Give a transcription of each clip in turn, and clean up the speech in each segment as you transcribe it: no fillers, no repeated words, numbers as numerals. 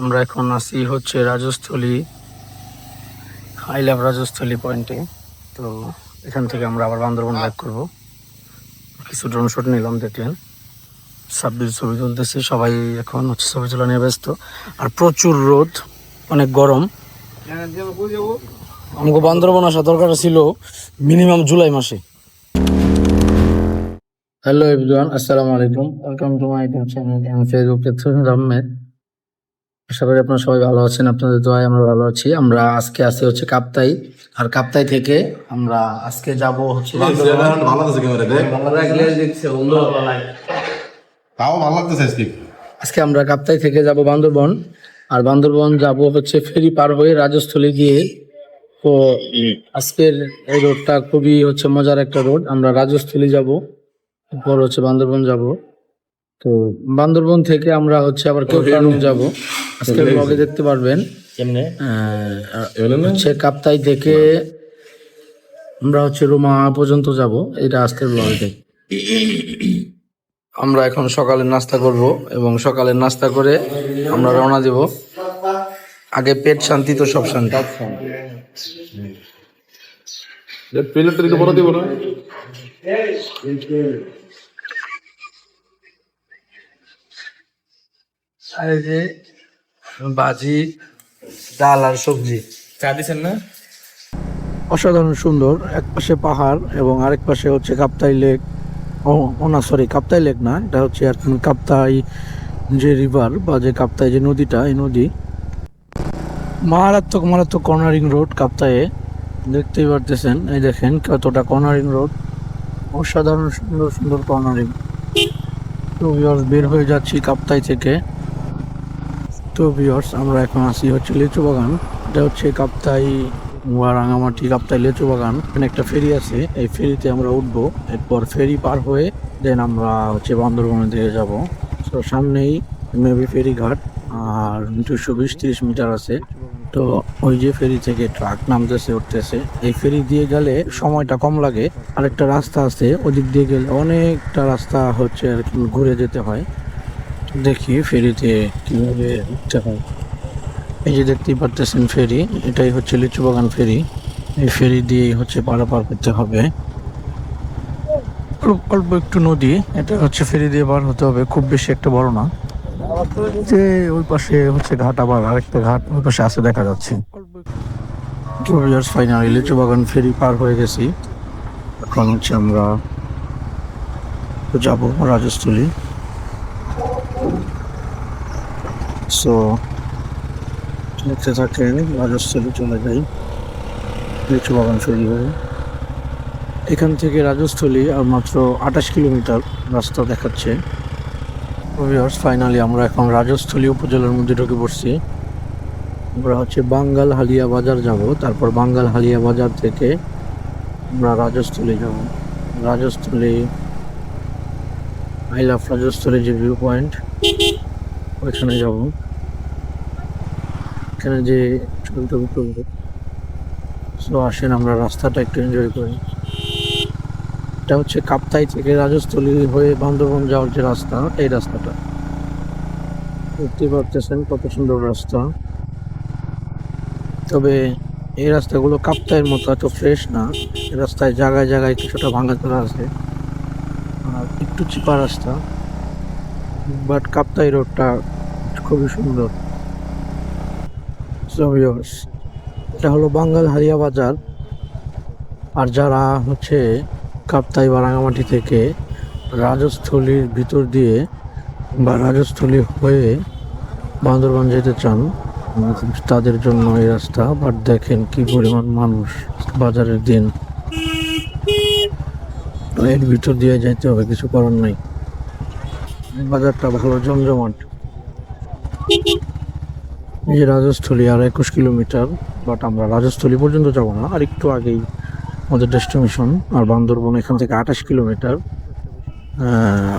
আমরা এখন আছি হচ্ছে রাজস্থলী, আই লাভ রাজস্থলী পয়েন্টে। তো এখান থেকে আমরা আবার বান্দরবন ব্যাক করব। কিছু ড্রোন শট নিলাম, দেখলেন সাব্বির ছবি তুলতেছে, সবাই এখন হচ্ছে ছবি তোলা নিয়ে ব্যস্ত। আর প্রচুর রোদ, অনেক গরম। আমাকে বান্দরবন আসা দরকার ছিল মিনিমাম জুলাই মাসে। হ্যালো এভরিওয়ান, আসসালামু আলাইকুম, welcome to my YouTube channel. আমি ফেসবুক আহমেদ। আশা করি আপনারা সবাই ভালো আছেন, আপনাদের দোয়ায় আমরা ভালো আছি। আমরা আজকে আসি হচ্ছে কাপ্তাই, আর কাপ্তাই থেকে আমরা আজকে যাব হচ্ছে আজকে আমরা কাপ্তাই থেকে যাব বান্দরবন, আর বান্দরবন যাব হচ্ছে ফেরি পার হয়ে রাজস্থলী গিয়ে। তো আজকের এই রোডটা খুবই হচ্ছে মজার একটা রোড। আমরা রাজস্থলী যাব, এরপর হচ্ছে বান্দরবন যাব। তো বান্দরবন থেকে আমরা হচ্ছে আবার কেওক্রানুং যাব। আজকের ব্লগে দেখতে পারবেন হচ্ছে কাপ্তাই থেকে আমরা হচ্ছে রুমা পর্যন্ত যাব, এটা আজকের ব্লগে। আমরা এখন সকালের নাস্তা করব এবং সকালের নাস্তা করে আমরা রওনা দেব। আগে পেট শান্তি তো সব শান্তি। বড় দিব না যে বাজি, ডাল আর সবজি চা দিচ্ছেন না? অসাধারণ সুন্দর, এক পাশে পাহাড় এবং আরেক পাশে হচ্ছে কাপ্তাই লেক। ও না, সরি, কাপ্তাই লেক না, এটা হচ্ছে আর কাপ্তাই যে রিভার বা যে কাপ্তাই যে নদীটা, এই নদী। মারাত্মক মারাত্মক কর্নারিং রোড কাপ্তাইয়ে, দেখতেই পারতেছেন। এই দেখেন কতটা কর্নারিং রোড, অসাধারণ সুন্দর সুন্দর কর্নারিং। তো ভিউয়ার্স, বের হয়ে যাচ্ছি কাপ্তাই থেকে। তো ভিউয়ার্স, আমরা এখন আসি হচ্ছে লিচু বাগান। এটা হচ্ছে কাপ্তাই রাঙামাটি কাপ্তাই লিচু বাগান। এখানে একটা ফেরি আছে, এই ফেরিতে আমরা উঠবো। এরপর ফেরি পার হয়ে দেন আমরা হচ্ছে বান্দরবনের দিকে যাব। তো সামনেই মেবি ফেরি ঘাট, আর 220-30 মিটার আছে। তো ওই যে ফেরি থেকে ট্রাক নামতেছে উঠতেছে, এই ফেরি দিয়ে গেলে সময়টা কম লাগে। আরেকটা রাস্তা আছে, ওদিক দিয়ে গেলে অনেকটা রাস্তা হচ্ছে আর কি ঘুরে যেতে হয়। দেখি ফেরিতে কিভাবে উঠতে হয়। এই যে দেখতেই পারতেছেন ফেরি, এটাই হচ্ছে লিচু বাগান ফেরি। এই ফেরি দিয়ে হচ্ছে পারাপার করতে হবে। অল্প একটু নদী, এটা হচ্ছে ফেরি দিয়ে পার হতে হবে, খুব বেশি একটা বড় না। যে ওই পাশে হচ্ছে ঘাট, আবার আরেকটা ঘাট ওই পাশে আছে দেখা যাচ্ছে। ফাইনালি লিচু বাগান ফেরি পার হয়ে গেছি। এখন হচ্ছে আমরা যাব রাজস্থলী। সো দেখতে থাকেন, রাজস্থলী চলে যাই লিচু বাগান ফেরি হয়ে। এখান থেকে রাজস্থলী আর মাত্র 28 কিলোমিটার রাস্তা দেখাচ্ছে। ফাইনালি আমরা এখন রাজস্থলী উপজেলার মধ্যে ঢুকে পড়ছি। আমরা হচ্ছে বাঙ্গাল হালিয়া বাজার যাব, তারপর বাঙ্গাল হালিয়া বাজার থেকে আমরা রাজস্থলী যাব। রাজস্থলী আই লাভ রাজস্থলী যে ভিউ পয়েন্ট, ওইখানে যাব। এখানে যে ছবি টবি তুলবো। সো আসেন আমরা রাস্তাটা একটু এনজয় করি। এটা হচ্ছে কাপ্তাই থেকে রাজস্থলী হয়ে বান্দরবন যাওয়ার যে রাস্তা, এই রাস্তাটা দেখতে পারতেছেন, কত সুন্দর রাস্তা। তবে এই রাস্তাগুলো কাপ্তাইয়ের মতো এত ফ্রেশ না। এই রাস্তায় জায়গায় জায়গায় কিছুটা ভাঙাচোরা আছে, আর একটু চিপা রাস্তা। বাট কাপ্তাই রোডটা খুবই সুন্দর। এটা হলো বাঙ্গাল হালিয়া বাজার। আর যারা হচ্ছে কাপ্তাই বা রাঙামাটি থেকে রাজস্থলীর ভিতর দিয়ে বা রাজস্থলী হয়ে বান্দরবান যেতে চান, তাদের জন্য এই রাস্তা। বাট দেখেন কি পরিমাণ মানুষ, বাজারের দিন, এর ভিতর দিয়ে যাইতে হবে, কিছু করার নাই। বাজারটা ভালো জমজমাট। এই যে রাজস্থলী আর 21 কিলোমিটার, বাট আমরা রাজস্থলী পর্যন্ত যাব না, আর একটু আগেই আমাদের ডেস্টিনেশন। আর বান্দরবন এখান থেকে 28 কিলোমিটার।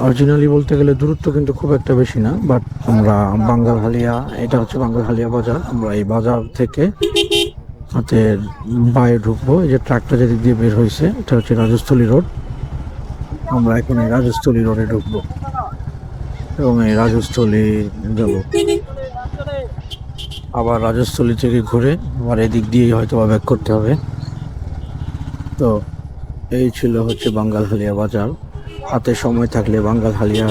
অরিজিনালি বলতে গেলে দূরত্ব কিন্তু খুব একটা বেশি না। বাট আমরা বাঙ্গাল হালিয়া, এটা হচ্ছে বাঙ্গাল হালিয়া বাজার, আমরা এই বাজার থেকে হাতের বায়ে ঢুকবো। এই যে ট্রাকটা যেদিক দিয়ে বের হয়েছে, এটা হচ্ছে রাজস্থলী রোড। আমরা এখন এই রাজস্থলী রোডে ঢুকবো এবং এই রাজস্থলী যাব। আবার রাজস্থলী থেকে ঘুরে আবার এদিক দিয়েই হয়তো ব্যাক করতে হবে। তো এই ছিল হচ্ছে বাঙ্গালহালিয়া বাজার। হাতে সময় থাকলে বাঙ্গালহালিয়া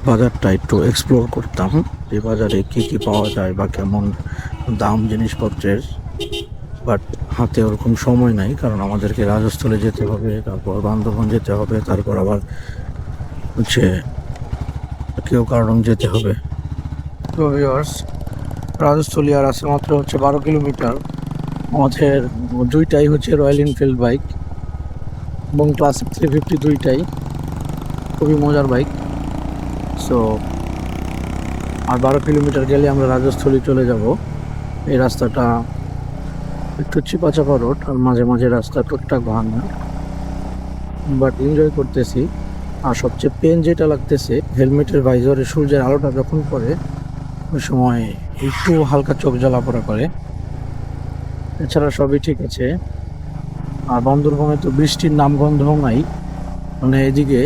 বাজারটা একটু এক্সপ্লোর করতাম, এই বাজারে কি কি পাওয়া যায় বা কেমন দাম জিনিসপত্রের। বাট হাতে ওরকম সময় নাই, কারণ আমাদেরকে রাজস্থলে যেতে হবে, তারপর বান্দরবন যেতে হবে, তারপর আবার হচ্ছে কেউ কারণ যেতে হবে। তো ভিউয়ার্স, রাজস্থলী আর আছে মাত্র হচ্ছে 12 কিলোমিটার। আমাদের দুইটাই হচ্ছে রয়্যাল এনফিল্ড বাইক এবং ক্লাসিক 350 দুইটাই খুবই মজার বাইক। সো আর 12 কিলোমিটার গেলে আমরা রাজস্থলী চলে যাব। এই রাস্তাটা একটু চিপা চাপা রোড, আর মাঝে মাঝে রাস্তা টুকটাক ভাঙা, বাট এনজয় করতেছি। আর সবচেয়ে পেন যেটা লাগতেছে, হেলমেটের ভাইজরে সূর্যের আলোটা যখন পড়ে ওই সময় একটু হালকা চোখ জ্বালা পোড়া করে। এছাড়া সবই ঠিক আছে। আর বান্দরবনে তো বৃষ্টির নামগন্ধও নাই, মানে এদিকে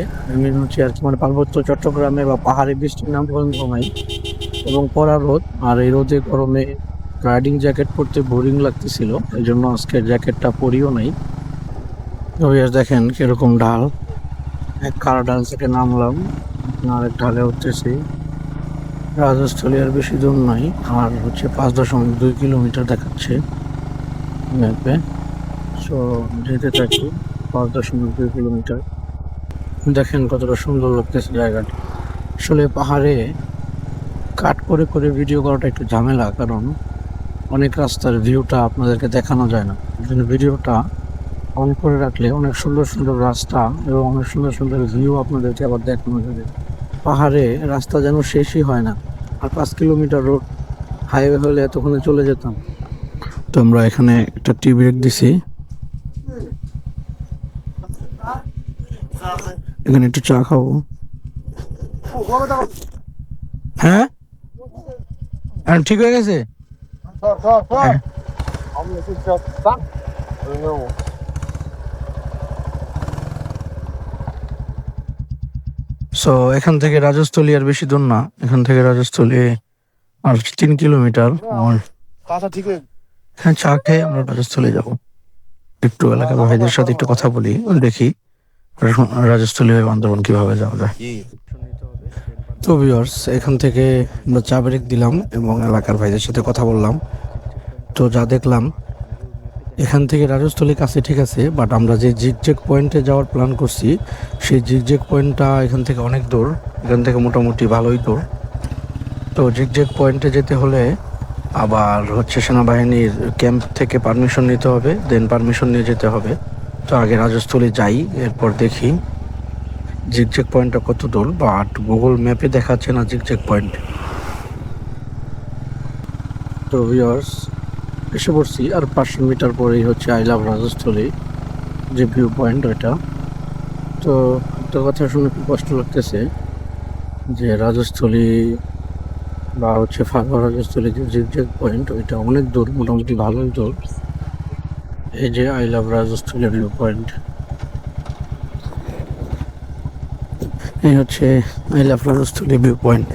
হচ্ছে আর কি, মানে পার্বত্য চট্টগ্রামে বা পাহাড়ে বৃষ্টির নামগন্ধ নাই এবং কড়া রোদ। আর এই রোদে গরমে রাইডিং জ্যাকেট পরতে বোরিং লাগতেছিল, এই জন্য আজকে জ্যাকেটটা পরিও নাই। দেখেন কিরকম ঢাল, এক কারা ঢাল থেকে নামলাম, আরেক ঢালে উঠতেছি। রাজস্থলী আর বেশি দূর নাই, আর হচ্ছে 5.2 কিলোমিটার দেখাচ্ছে ম্যাপে। সো যেতে থাকি 5.2 কিলোমিটার। দেখেন কতটা সুন্দর লাগতেছে জায়গাটা। আসলে পাহাড়ে কাট করে করে ভিডিও করাটা একটু ঝামেলা, কারণ অনেক রাস্তার ভিউটা আপনাদেরকে দেখানো যায় না। ভিডিওটা অন করে রাখলে অনেক সুন্দর সুন্দর রাস্তা এবং অনেক সুন্দর সুন্দর ভিউ আপনাদেরকে আবার দেখানো যাবে। পাহাড়ে রাস্তা যেন শেষই হয় না, আর 5 কিলোমিটার রোড, হাইওয়ে হলে এতক্ষণে চলে যেতাম। তো আমরা এখানে একটা টি ব্রেক দিছি, এখানে একটু চা খাবো। হ্যাঁ ঠিক হয়ে গেছে। হ্যাঁ। সো এখান থেকে রাজস্থলী আর বেশি দূর না, এখান থেকে রাজস্থলী আর 3 কিলোমিটার। হ্যাঁ, চা খেয়ে আমরা রাজস্থলী যাব। একটু এলাকার ভাইদের সাথে একটু কথা বলি, দেখি রাজস্থলী হয়ে বান্দরবন কিভাবে যাওয়া যায়। তো ভিউয়ার্স, এখান থেকে আমরা চা ব্রেক দিলাম এবং এলাকার ভাইদের সাথে কথা বললাম। তো যা দেখলাম, এখান থেকে রাজস্থলী কাছে ঠিক আছে, বাট আমরা যে জিগজ্যাগ পয়েন্টে যাওয়ার প্ল্যান করছি, সেই জিগজ্যাগ পয়েন্টটা এখান থেকে অনেক দূর, এখান থেকে মোটামুটি ভালোই দূর। তো জিগজ্যাগ পয়েন্টে যেতে হলে আবার হচ্ছে সেনাবাহিনীর ক্যাম্প থেকে পারমিশন নিতে হবে, দেন পারমিশন নিয়ে যেতে হবে। তো আগে রাজস্থলী যাই, এরপর দেখি জিগজ্যাগ পয়েন্টটা কত দূর, বাট গুগল ম্যাপে দেখাচ্ছে না জিগজ্যাগ পয়েন্ট। তো ভিউয়ার্স, এসে পড়ছি, আর 500 মিটার পরেই হচ্ছে আই লাভ রাজস্থলী যে ভিউ পয়েন্ট ওইটা। তো একটা কথা শুনে খুব কষ্ট লাগতেছে যে রাজস্থলী বা হচ্ছে ফারবা রাজস্থলী যে জিগজ্যাগ পয়েন্ট ওইটা অনেক দূর, মোটামুটি ভালোই দূর। এই যে I love Rajasthali view point, এই হচ্ছে I love Rajasthali view point.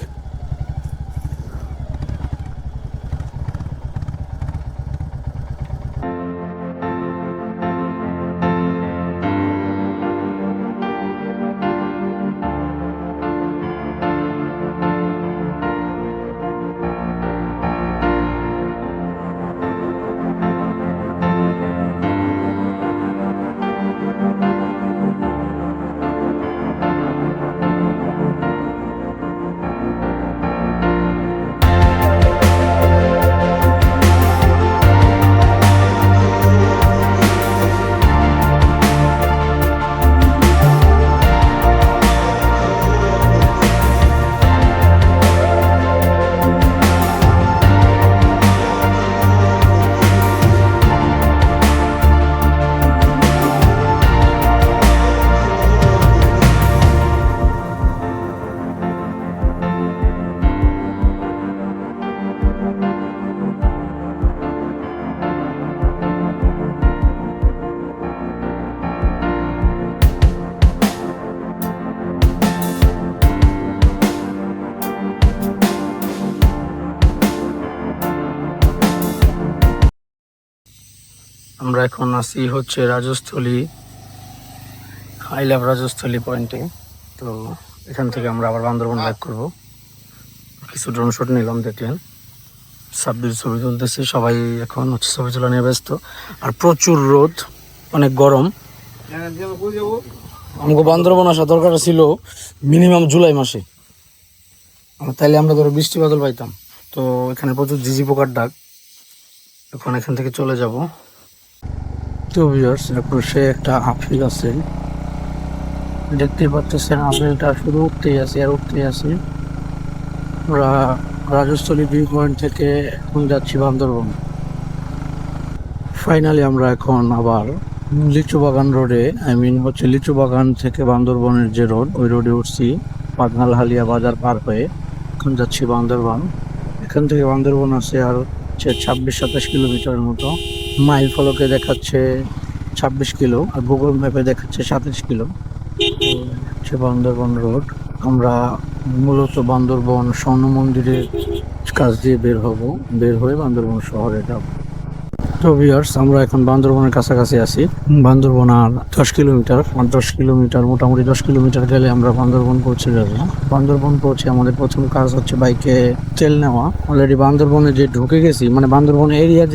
আমরা এখন আছি হচ্ছে রাজস্থলী, আই লাভ রাজস্থলী পয়েন্টে। তো এখান থেকে আমরা আবার বান্দরবন ব্যাক করব। কিছু ড্রোন শট নিলাম, দেখলেন সাব্বির ছবি তুলতেছি, সবাই এখন হচ্ছে ছবি তোলা নিয়ে ব্যস্ত। আর প্রচুর রোদ, অনেক গরম। আমাকে বান্দরবন আসা দরকার ছিল মিনিমাম জুলাই মাসে, তাইলে আমরা ধরো বৃষ্টি বাদল পাইতাম। তো এখানে প্রচুর ঝিঝি পোকার ডাক। এখন এখান থেকে চলে যাব। তো ভিউয়ার্স, এখন সে একটা আপেল আছে, দেখতে পাচ্ছেন আপেলটা শুধু উঠতেই আছে আর উঠতেই আছে। আমরা রাজস্থলী ভিউ পয়েন্ট থেকে এখন যাচ্ছি বান্দরবন। ফাইনালি আমরা এখন আবার লিচু বাগান রোডে, হচ্ছে লিচু বাগান থেকে বান্দরবনের যে রোড, ওই রোডে উঠছি। পাতনাল হালিয়া বাজার পার হয়ে এখন যাচ্ছি বান্দরবন। এখান থেকে বান্দরবন আছে আর হচ্ছে 26-27 কিলোমিটারের মতো। মাইল ফলকে দেখাচ্ছে 26 কিলো আর গুগল ম্যাপে দেখাচ্ছে 27 কিলো। হচ্ছে বান্দরবন রোড। আমরা মূলত বান্দরবন স্বর্ণ মন্দিরের কাছ দিয়ে বের হয়ে বান্দরবন শহরে যাব। তো ভিউয়ার্স, আমরা এখন বান্দরবনের কাছাকাছি আছি। বান্দরবন আর 10 কিলোমিটার, মোটামুটি 10 কিলোমিটার গেলে আমরা বান্দরবন পৌঁছে যাব। বান্দরবন পৌঁছে আমাদের প্রথম কাজ হচ্ছে বাইকে তেল নেওয়া। অলরেডি বান্দরবনে যে ঢুকে গেছি, মানে বান্দরবন এরিয়া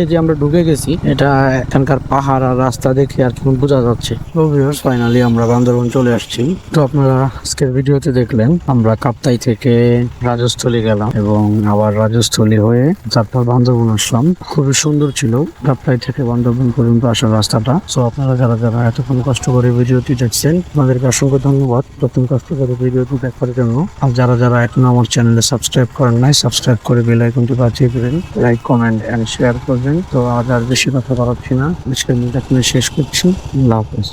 যে আমরা ঢুকে গেছি, এটা এখানকার পাহাড় আর রাস্তা দেখে আর কি বোঝা যাচ্ছে। তো ভিউয়ার্স, ফাইনালি আমরা বান্দরবন চলে আসছি। তো আপনারা আজকের ভিডিওতে দেখলেন আমরা কাপ্তাই থেকে রাজস্থলী গেলাম এবং আবার রাজস্থলী হয়ে তারপর বান্দরবন আসলাম। খুবই সুন্দর ছিল কাপ্তাই থেকে বান্দরবন পর্যন্ত আসার রাস্তাটা। সো আপনারা যারা এতক্ষণ কষ্ট করে ভিডিওটি দেখছেন, আপনাদেরকে অসংখ্য ধন্যবাদ প্রথম কষ্ট করে ভিডিওটি দেখার জন্য। আর যারা এখনো আমার চ্যানেলে সাবস্ক্রাইব করেন নাই, সাবস্ক্রাইব করে বেল আইকনটি বাজিয়ে দেবেন, লাইক কমেন্ট এন্ড শেয়ার করবেন। তো আর বেশি কথা বাড়াচ্ছি না, আজকের ভিডিওটা শেষ করছি। আল্লাহ হাফেজ।